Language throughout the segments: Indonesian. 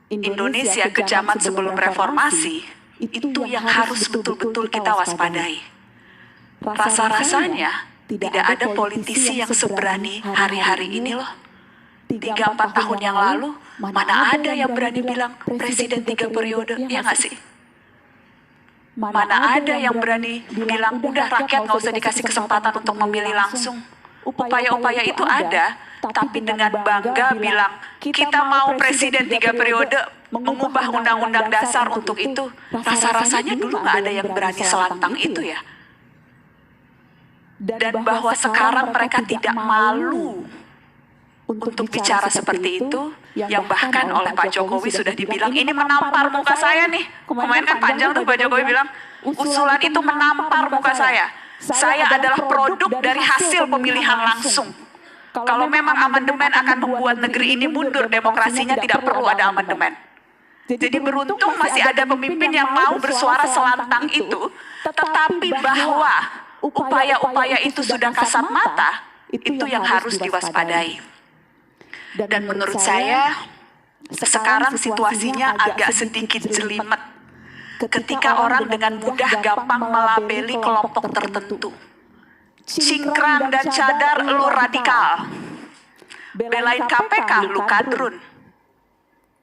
Indonesia ke zaman sebelum reformasi, itu yang harus betul-betul kita waspadai. Rasa-rasanya tidak ada politisi yang seberani hari-hari ini loh. 3-4 tahun yang lalu, mana ada yang berani bilang presiden 3 periode, ya nggak sih? Mana ada yang berani bilang, udah rakyat nggak usah dikasih kesempatan untuk memilih langsung. Upaya-upaya itu ada, tapi dengan bangga bilang, kita mau presiden 3 periode, mengubah undang-undang dasar untuk itu. Rasa-rasanya dulu nggak ada yang berani selantang itu ya. Dan bahwa sekarang mereka tidak malu untuk bicara seperti itu, yang bahkan oleh Pak Jokowi sudah dibilang, ini menampar muka saya nih. Kemarin kan panjang tuh Pak Jokowi bilang, usulan itu menampar muka saya. Saya adalah produk dari hasil pemilihan langsung. Kalau memang amandemen akan membuat negeri ini mundur, demokrasinya tidak perlu ada amandemen. Jadi beruntung masih ada pemimpin yang mau bersuara selantang itu, tetapi bahwa upaya-upaya itu sudah kasat mata, itu yang harus diwaspadai. Dan menurut saya, sekarang situasinya agak sedikit jelimet. Ketika orang dengan mudah gampang melabeli kelompok tertentu. Cingkrang dan cadar, lu radikal. Belain KPK, lu kadrun.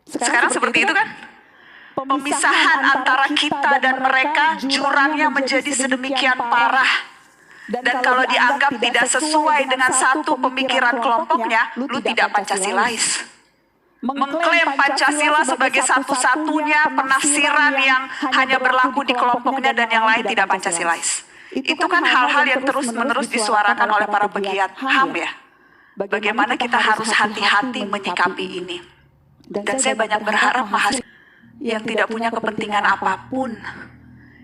Sekarang seperti itu kan? Pemisahan antara kita dan mereka, jurangnya menjadi sedemikian parah. Dan kalau dianggap tidak sesuai dengan satu pemikiran kelompoknya, lu tidak Pancasilais. Mengklaim Pancasila sebagai satu-satunya penafsiran yang hanya berlaku di kelompoknya dan yang lain tidak Pancasilais. Itu kan hal-hal yang terus-menerus disuarakan oleh para pegiat HAM ya. Bagaimana kita harus hati-hati menyikapi ini. Dan saya banyak berharap mahasiswa yang tidak punya kepentingan apapun,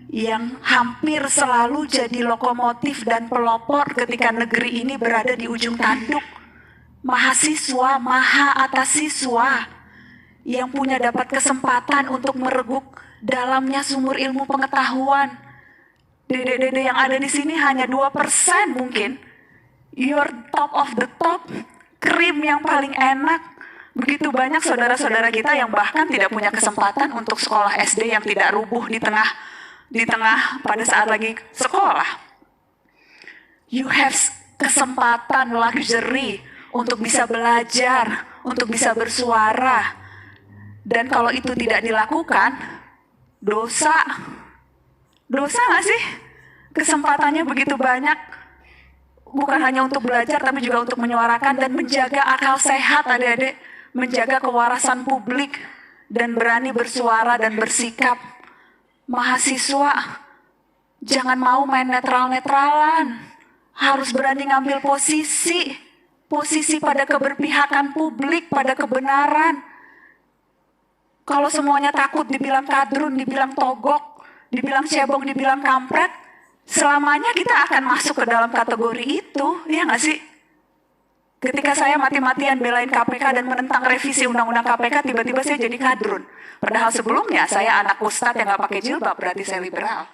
yang hampir selalu jadi lokomotif dan pelopor ketika negeri ini berada di ujung tanduk. Mahasiswa maha atas siswa yang punya dapat kesempatan untuk mereguk dalamnya sumur ilmu pengetahuan. Dede-dede yang ada di sini hanya 2% mungkin. You're top of the top, krim yang paling enak. Begitu banyak saudara-saudara kita yang bahkan tidak punya kesempatan untuk sekolah SD yang tidak rubuh di tengah pada saat lagi sekolah. You have kesempatan luxury untuk bisa belajar, untuk bisa bersuara. Dan kalau itu tidak dilakukan, dosa. Dosa nggak sih? Kesempatannya begitu banyak. Bukan hanya untuk belajar, tapi juga untuk menyuarakan dan menjaga akal sehat adik-adik. Menjaga kewarasan publik dan berani bersuara dan bersikap. Mahasiswa, jangan mau main netral-netralan. Harus berani ngambil posisi. Posisi pada keberpihakan publik, pada kebenaran. Kalau semuanya takut dibilang kadrun, dibilang togok, dibilang cebong, dibilang kampret, selamanya kita akan masuk ke dalam kategori itu, ya nggak sih? Ketika saya mati-matian belain KPK dan menentang revisi undang-undang KPK, tiba-tiba saya jadi kadrun. Padahal sebelumnya saya anak ustadz yang nggak pakai jilbab, berarti saya liberal.